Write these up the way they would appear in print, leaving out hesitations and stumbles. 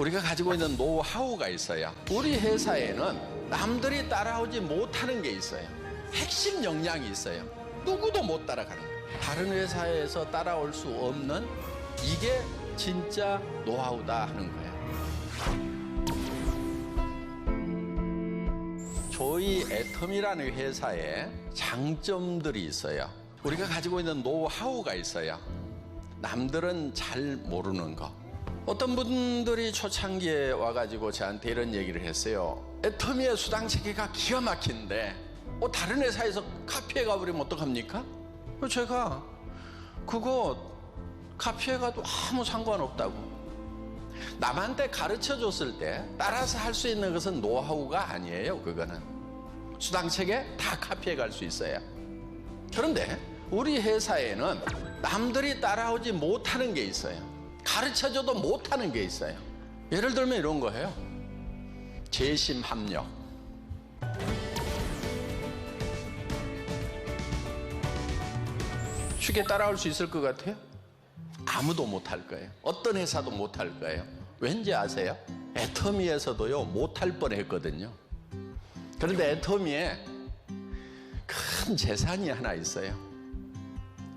우리가 가지고 있는 노하우가 있어요. 우리 회사에는 남들이 따라오지 못하는 게 있어요. 핵심 역량이 있어요. 누구도 못 따라가는 거예요. 다른 회사에서 따라올 수 없는, 이게 진짜 노하우다 하는 거예요. 저희 애텀이라는 회사에 장점들이 있어요. 우리가 가지고 있는 노하우가 있어요. 남들은 잘 모르는 거. 어떤 분들이 초창기에 와가지고 저한테 이런 얘기를 했어요. 애터미의 수당 체계가 기가 막힌데 다른 회사에서 카피해 가버리면 어떡합니까? 제가 그거 카피해 가도 아무 상관없다고. 남한테 가르쳐 줬을 때 따라서 할 수 있는 것은 노하우가 아니에요. 그거는 수당 체계 다 카피해 갈 수 있어요. 그런데 우리 회사에는 남들이 따라오지 못하는 게 있어요. 가르쳐줘도 못하는 게 있어요. 예를 들면 이런 거예요. 재심 합력. 쉽게 따라올 수 있을 것 같아요? 아무도 못할 거예요. 어떤 회사도 못할 거예요. 왠지 아세요? 애터미에서도요 못할 뻔했거든요. 그런데 애터미에 큰 재산이 하나 있어요.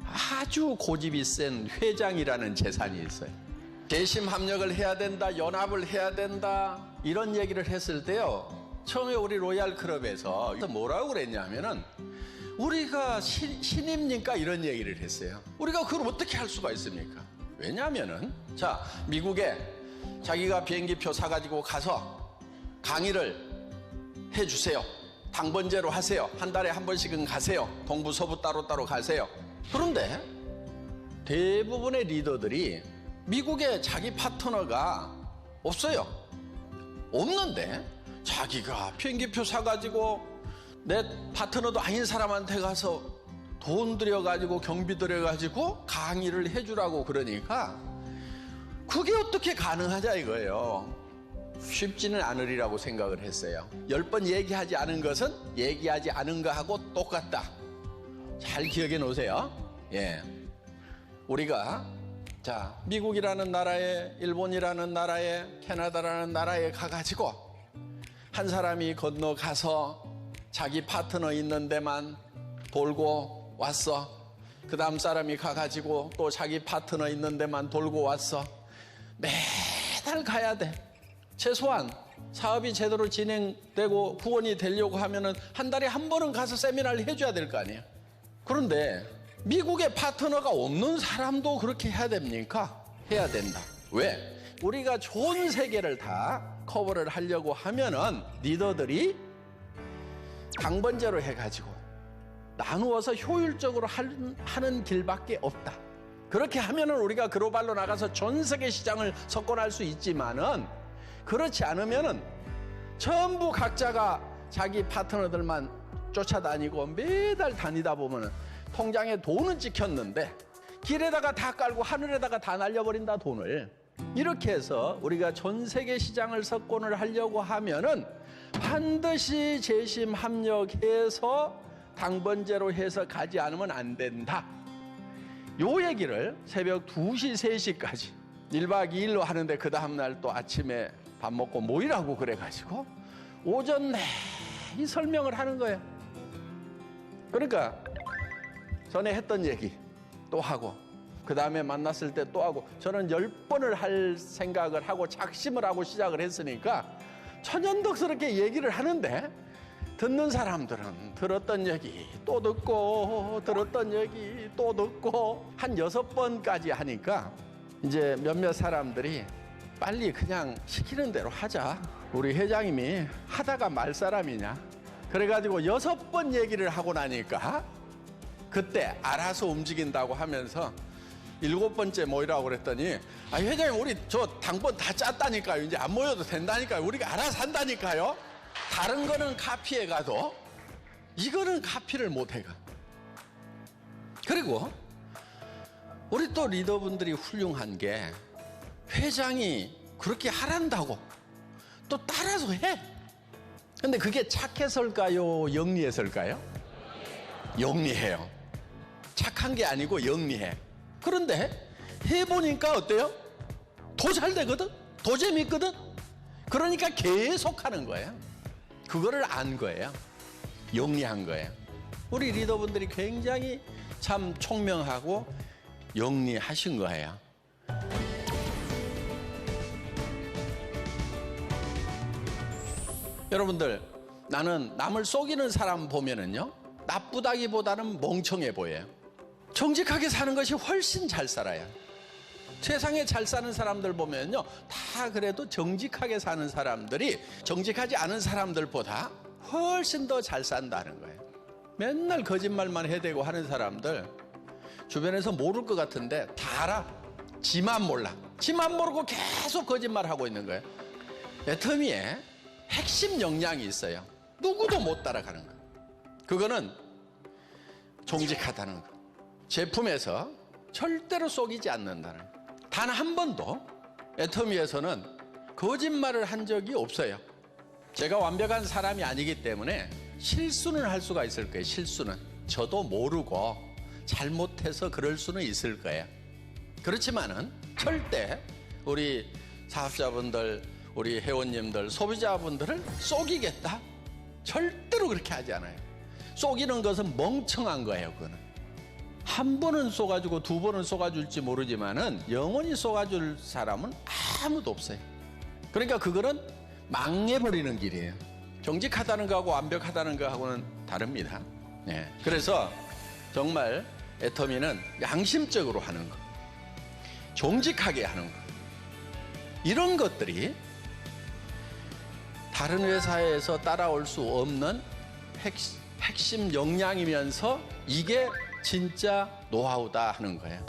아주 고집이 센 회장이라는 재산이 있어요. 재심 합력을 해야 된다, 연합을 해야 된다, 이런 얘기를 했을 때요, 처음에 우리 로얄 클럽에서 뭐라고 그랬냐면은 우리가 신입니까? 이런 얘기를 했어요. 우리가 그걸 어떻게 할 수가 있습니까? 왜냐면은 자, 미국에 자기가 비행기표 사가지고 가서 강의를 해주세요. 당번제로 하세요. 한 달에 한 번씩은 가세요. 동부 서부 따로따로 가세요. 그런데 대부분의 리더들이 미국에 자기 파트너가 없어요. 없는데 자기가 비행기표 사가지고 내 파트너도 아닌 사람한테 가서 돈 들여가지고 경비 들여가지고 강의를 해주라고 그러니까 그게 어떻게 가능하냐 이거예요. 쉽지는 않으리라고 생각을 했어요. 10번 얘기하지 않은 것은 얘기하지 않은 거하고 똑같다. 잘 기억해 놓으세요. 예, 우리가 자, 미국이라는 나라에, 일본이라는 나라에, 캐나다라는 나라에 가가지고 한 사람이 건너가서 자기 파트너 있는 데만 돌고 왔어. 그 다음 사람이 가가지고 또 자기 파트너 있는 데만 돌고 왔어. 매달 가야 돼. 최소한 사업이 제대로 진행되고 후원이 되려고 하면은 한 달에 한 번은 가서 세미나를 해줘야 될 거 아니에요. 그런데 미국의 파트너가 없는 사람도 그렇게 해야 됩니까? 해야 된다. 왜? 우리가 전 세계를 다 커버를 하려고 하면은 리더들이 당번제로 해가지고 나누어서 효율적으로 하는 길밖에 없다. 그렇게 하면은 우리가 글로벌로 나가서 전 세계 시장을 석권할 수 있지만은 그렇지 않으면은 전부 각자가 자기 파트너들만 쫓아다니고 매달 다니다 보면은 통장에 돈은 찍혔는데 길에다가 다 깔고 하늘에다가 다 날려버린다 돈을. 이렇게 해서 우리가 전 세계 시장을 석권을 하려고 하면은 반드시 재심 합력해서 당번제로 해서 가지 않으면 안 된다. 요 얘기를 새벽 2시, 3시까지 1박 2일로 하는데 그 다음날 또 아침에 밥 먹고 모이라고 그래가지고 오전 내이 설명을 하는 거예요. 그러니까 전에 했던 얘기 또 하고 그 다음에 만났을 때 또 하고 저는 10번을 할 생각을 하고 작심을 하고 시작을 했으니까 천연덕스럽게 얘기를 하는데 듣는 사람들은 들었던 얘기 또 듣고 들었던 얘기 또 듣고 한 6번까지 하니까 이제 몇몇 사람들이 빨리 그냥 시키는 대로 하자. 우리 회장님이 하다가 말 사람이냐. 그래가지고 6번 얘기를 하고 나니까 그때 알아서 움직인다고 하면서 7번째 모이라고 그랬더니 회장님 우리 저 당번 다 짰다니까요. 이제 안 모여도 된다니까요. 우리가 알아서 한다니까요. 다른 거는 카피해 가도 이거는 카피를 못 해가. 그리고 우리 또 리더분들이 훌륭한 게 회장이 그렇게 하란다고 또 따라서 해. 근데 그게 착해서일까요? 영리해서일까요? 영리해요. 착한 게 아니고 영리해. 그런데 해보니까 어때요? 더 잘 되거든? 더 재밌거든. 그러니까 계속 하는 거예요. 그거를 안 거예요. 영리한 거예요. 우리 리더분들이 굉장히 참 총명하고 영리하신 거예요. 여러분들, 나는 남을 속이는 사람 보면은요, 나쁘다기보다는 멍청해 보여요. 정직하게 사는 것이 훨씬 잘 살아요. 세상에 잘 사는 사람들 보면요, 다 그래도 정직하게 사는 사람들이 정직하지 않은 사람들보다 훨씬 더 잘 산다는 거예요. 맨날 거짓말만 해대고 하는 사람들 주변에서 모를 것 같은데 다 알아. 지만 몰라. 지만 모르고 계속 거짓말하고 있는 거예요. 애터미에 핵심 역량이 있어요. 누구도 못 따라가는 거. 그거는 정직하다는 거. 제품에서 절대로 속이지 않는다는 거. 단 한 번도 애터미에서는 거짓말을 한 적이 없어요. 제가 완벽한 사람이 아니기 때문에 실수는 할 수가 있을 거예요. 실수는. 저도 모르고 잘못해서 그럴 수는 있을 거예요. 그렇지만은 절대 우리 사업자분들, 우리 회원님들, 소비자분들을 속이겠다? 절대로 그렇게 하지 않아요. 속이는 것은 멍청한 거예요. 그거는. 한 번은 속아주고 두 번은 속아줄지 모르지만은 영원히 속아줄 사람은 아무도 없어요. 그러니까 그거는 망해버리는 길이에요. 정직하다는 거하고 완벽하다는 거하고는 다릅니다. 네. 그래서 정말 애터미는 양심적으로 하는 거, 정직하게 하는 거, 이런 것들이 다른 회사에서 따라올 수 없는 핵심 역량이면서 이게 진짜 노하우다 하는 거예요.